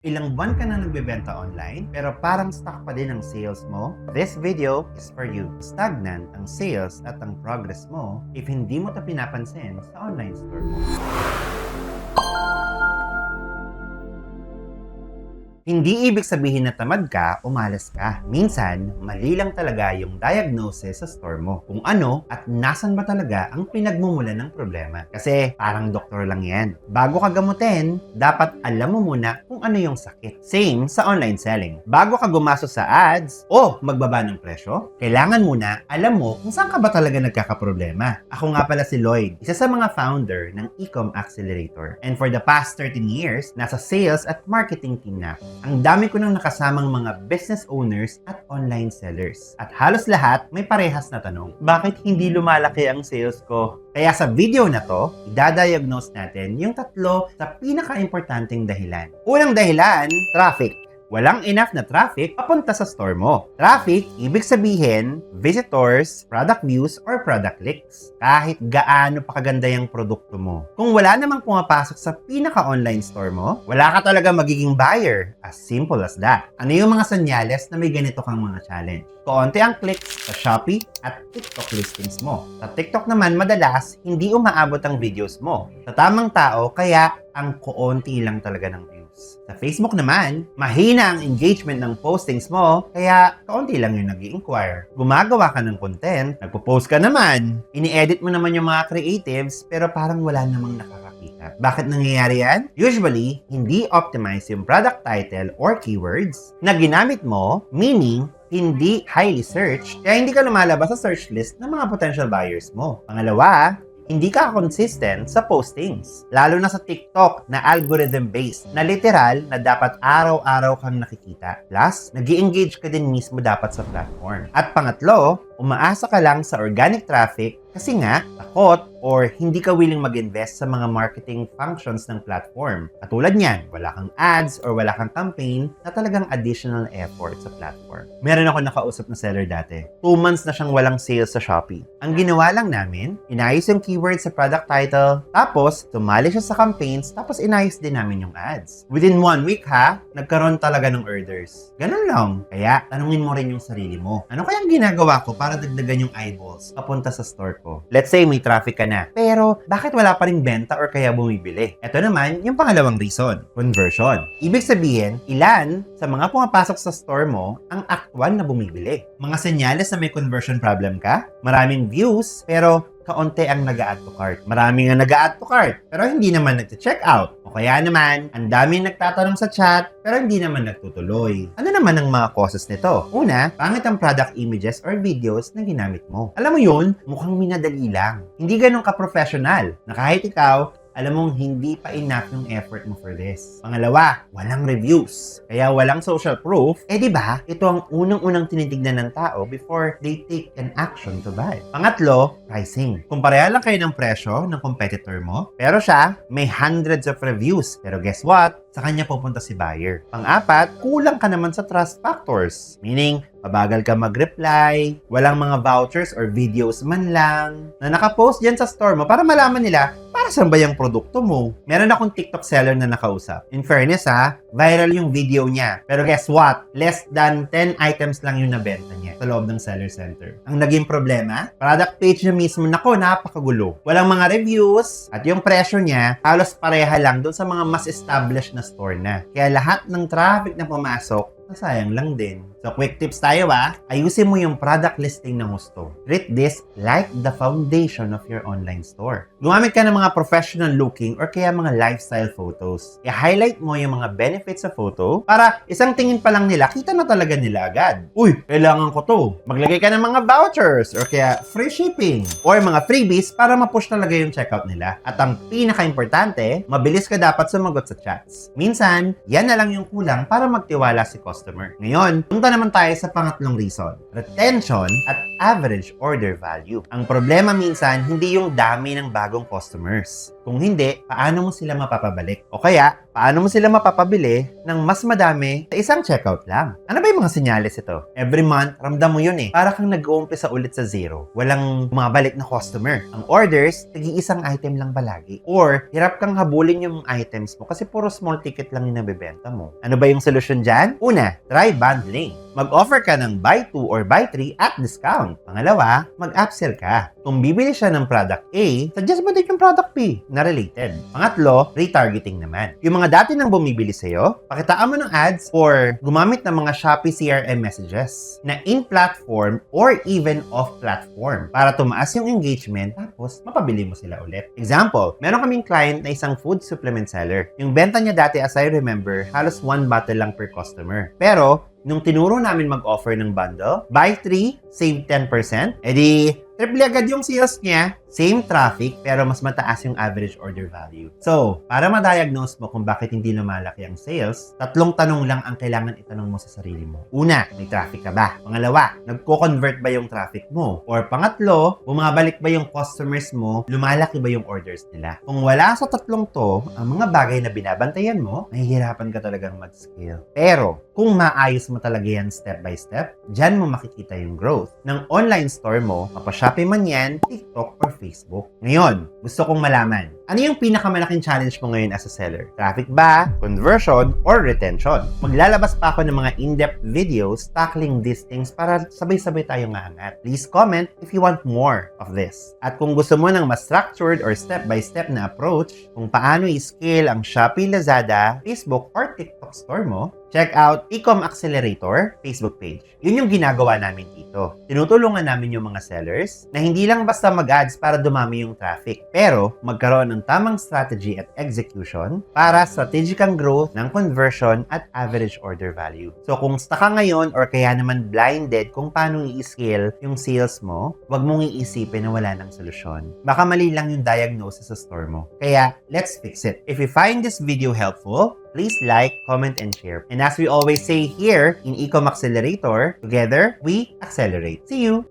Ilang buwan ka na nagbebenta online pero parang stuck pa din ang sales mo? This video is for you. Stagnant ang sales at ang progress mo if hindi mo ito pinapansin sa online store mo. Hindi ibig sabihin na tamad ka o malas ka. Minsan, mali lang talaga yung diagnosis sa store mo. Kung ano at nasan ba talaga ang pinagmumulan ng problema. Kasi parang doktor lang yan. Bago ka gamutin, dapat alam mo muna kung ano yung sakit. Same sa online selling. Bago ka gumastos sa ads o magbaba ng presyo, kailangan muna alam mo kung saan ka ba talaga nagkakaproblema. Ako nga pala si Lloyd, isa sa mga founder ng Ecom Accelerator. And for the past 13 years, nasa sales at marketing team na ako. Ang dami ko nang nakasamang mga business owners at online sellers. At halos lahat may parehas na tanong, bakit hindi lumalaki ang sales ko? Kaya sa video na to, idadiagnose natin yung tatlo sa pinaka-importanting dahilan. Unang dahilan, traffic. Walang enough na traffic papunta sa store mo. Traffic, ibig sabihin, visitors, product views, or product clicks. Kahit gaano pa kaganda yung produkto mo. Kung wala namang pumapasok sa pinaka-online store mo, wala ka talaga magiging buyer. As simple as that. Ano yung mga senyales na may ganito kang mga challenge? Kaunti ang clicks sa Shopee at TikTok listings mo. Sa TikTok naman, madalas, hindi umaabot ang videos mo. Sa tamang tao, kaya ang kaunti lang talaga ng views. Sa Facebook naman, mahina ang engagement ng postings mo, kaya kaunti lang yung nag-i-inquire. Gumagawa ka ng content, nagpo-post ka naman, ini-edit mo naman yung mga creatives, pero parang wala namang nakakakita. Bakit nangyayari yan? Usually, hindi optimize yung product title or keywords na ginamit mo, meaning, hindi highly searched, kaya hindi ka lumalabas sa search list ng mga potential buyers mo. Pangalawa, hindi ka consistent sa postings. Lalo na sa TikTok na algorithm-based, na literal na dapat araw-araw kang nakikita. Plus, nag-i-engage ka din mismo dapat sa platform. At pangatlo, umaasa ka lang sa organic traffic kasi nga, takot or hindi ka willing mag-invest sa mga marketing functions ng platform. Katulad niyan, wala kang ads or wala kang campaign na talagang additional effort sa platform. Meron ako nakausap na seller dati. 2 months na siyang walang sales sa Shopee. Ang ginawa lang namin, inayos yung keywords sa product title, tapos tumali siya sa campaigns, tapos inayos din namin yung ads. Within 1 week nagkaroon talaga ng orders. Ganun lang. Kaya, tanungin mo rin yung sarili mo. Ano kayang ginagawa ko para dagdagan yung eyeballs papunta sa store ko? Let's say may traffic ka na. Pero, bakit wala pa ring benta or kaya bumibili? Ito naman, yung pangalawang reason, conversion. Ibig sabihin, ilan sa mga pumapasok sa store mo ang aktual na bumibili. Mga senyales na may conversion problem ka, maraming views, pero kaunti ang nag-a-add to cart. Marami nga nag-a-add to cart, pero hindi naman nag-check out. O kaya naman, ang daming nagtatanong sa chat, pero hindi naman nagtutuloy. Ano naman ang mga causes nito? Una, pangit ang product images or videos na ginamit mo. Alam mo yun, mukhang minadali lang. Hindi ganun ka-professional na kahit ikaw, alam mong hindi pa enough yung effort mo for this. Pangalawa, walang reviews. Kaya walang social proof. Eh di ba? Ito ang unang-unang tinitignan ng tao before they take an action to buy. Pangatlo, pricing. Kung pareha lang kayo ng presyo ng competitor mo, pero siya may hundreds of reviews. Pero guess what? Sa kanya pupunta si buyer. Pang-apat, kulang ka naman sa trust factors. Meaning, mabagal ka mag-reply, walang mga vouchers or videos man lang na nakapost dyan sa store mo para malaman nila para saan ba yung produkto mo. Meron akong TikTok seller na nakausap. In fairness viral yung video niya. Pero guess what? Less than 10 items lang yung nabenta niya sa loob ng seller center. Ang naging problema, product page niya mismo, napakagulo. Walang mga reviews at yung presyo niya halos pareha lang doon sa mga mas established na store na. Kaya lahat ng traffic na pumasok, sayang lang din. So, quick tips tayo ayusin mo yung product listing ng gusto. Treat this like the foundation of your online store. Gumamit ka ng mga professional looking or kaya mga lifestyle photos. I-highlight mo yung mga benefits sa photo para isang tingin pa lang nila, kita na talaga nila agad. Uy, kailangan ko to. Maglagay ka ng mga vouchers or kaya free shipping or mga freebies para ma-push talaga yung checkout nila. At ang pinaka-importante, mabilis ka dapat sumagot sa chats. Minsan, yan na lang yung kulang para magtiwala si customer. Ngayon, punta naman tayo sa pangatlong reason, retention at average order value. Ang problema minsan, hindi yung dami ng bagong customers. Kung hindi, paano mo sila mapapabalik? O kaya, paano mo sila mapapabili ng mas madami sa isang checkout lang? Ano ba yung mga senyales ito? Every month, ramdam mo yun eh. Para kang nag-uumpisa ulit sa zero. Walang bumabalik na customer. Ang orders, nag-iisang item lang palagi. Or, hirap kang habulin yung items mo kasi puro small ticket lang yung nabibenta mo. Ano ba yung solusyon dyan? Una, try bundling. Mag-offer ka ng buy 2 or buy 3 at discount. Pangalawa, mag-upsell ka. Kung bibili siya ng product A, suggest mo din yung product B na related. Pangatlo, retargeting naman. Yung mga dati nang bumibili sa'yo, pakitaan mo ng ads or gumamit ng mga Shopee CRM messages na in-platform or even off-platform para tumaas yung engagement tapos mapabili mo sila ulit. Example, meron kaming client na isang food supplement seller. Yung benta niya dati, as I remember, halos 1 bottle lang per customer. Pero, nung tinuro namin mag-offer ng bundle, buy 3, save 10%, edi triple agad yung sales niya, same traffic, pero mas mataas yung average order value. So, para ma-diagnose mo kung bakit hindi lumalaki ang sales, 3 tanong lang ang kailangan itanong mo sa sarili mo. Una, may traffic ka ba? Pangalawa, nagko-convert ba yung traffic mo? Or pangatlo, bumabalik ba yung customers mo? Lumalaki ba yung orders nila? Kung wala sa 3 to, ang mga bagay na binabantayan mo, mahihirapan ka talagang mag-scale. Pero, kung maayos mo talaga yan step by step, dyan mo makikita yung growth ng online store mo, mapa-Shopee man yan, TikTok, or Facebook. Ngayon, gusto kong malaman, ano yung pinakamalaking challenge mo ngayon as a seller? Traffic ba, conversion, or retention? Maglalabas pa ako ng mga in-depth videos tackling these things para sabay-sabay tayong aangat. Please comment if you want more of this. At kung gusto mo ng mas structured or step-by-step na approach kung paano i-scale ang Shopee, Lazada, Facebook, or TikTok store mo, check out Ecom Accelerator Facebook page. Yun yung ginagawa namin dito. Tinutulungan namin yung mga sellers na hindi lang basta mag-ads para dumami yung traffic, pero magkaroon ng tamang strategy at execution para strategicang growth ng conversion at average order value. So kung stuck ka ngayon or kaya naman blinded kung paano i-scale yung sales mo, wag mong iisipin na wala ng solusyon. Baka mali lang yung diagnosis sa store mo. Kaya, let's fix it. If you find this video helpful, please like, comment, and share. And as we always say here in Ecom Accelerator, together, we accelerate. See you!